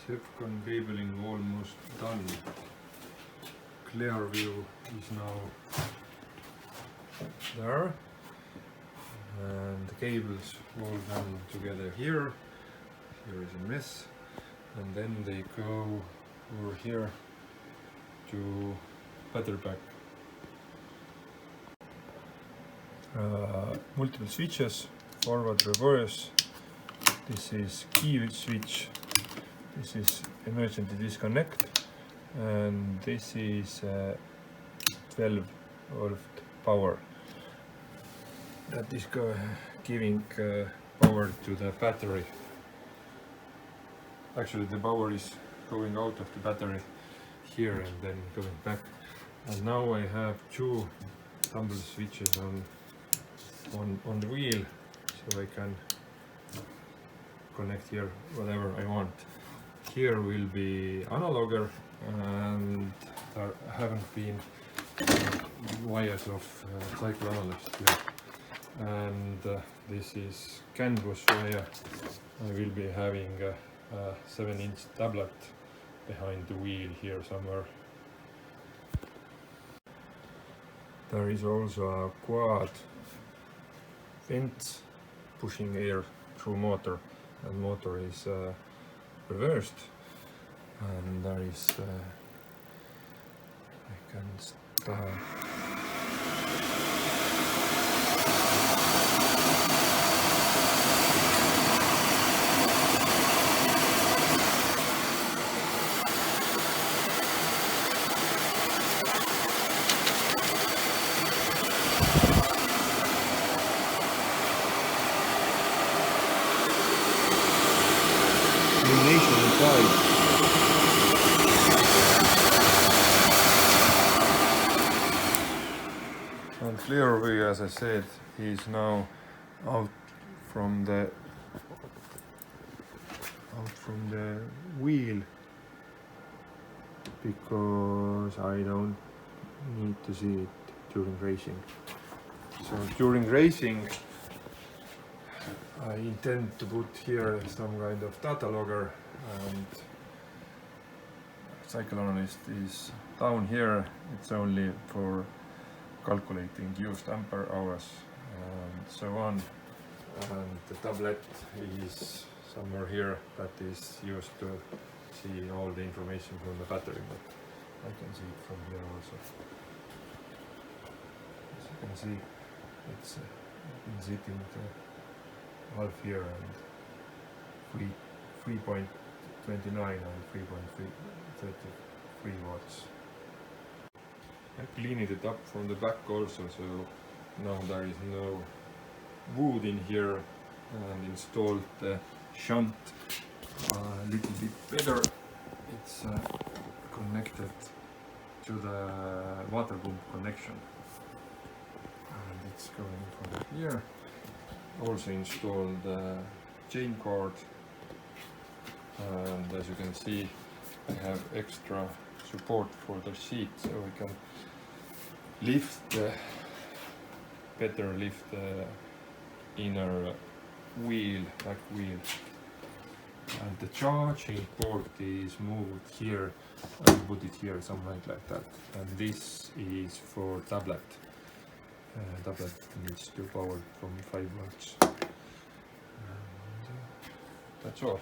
Sevcon cabling almost done. Clear view is now there, and the cables all done together here. Here is a mess, and then they go over here to battery pack. Multiple switches, forward, reverse. This is key switch. This is emergency disconnect, and this is 12-volt power. That is giving power to the battery. Actually, the power is going out of the battery here and then going back. And now I have two tumble switches on the wheel, so I can connect here whatever I want. Here will be analoger, and there haven't been wires of cycle analyst here. And this is CAN bus wire. I will be having a 7-inch tablet behind the wheel here somewhere. There is also a quad vent pushing air through motor, and motor is reversed, and there is I can start. And clear view, as I said, is now out from the wheel, because I don't need to see it during racing. So during racing I intend to put here some kind of data logger, and cycle analyst is down here. It's only for calculating used ampere hours and so on, and the tablet is somewhere here that is used to see all the information from the battery, but I can see it from here also. As you can see, it's been sitting half here, and 3.29 and 3.33 watts. I cleaned it up from the back also, so now there is no wood in here, and installed the shunt a little bit better. It's connected to the water pump connection, and it's going from here. Also installed the chain cord, and as you can see, I have extra support for the seat, so I can better lift the inner wheel, back wheel. And the charging port is moved here, and put it here, something like that. And this is for tablet. Tablet needs to power from 5 volts. And that's all.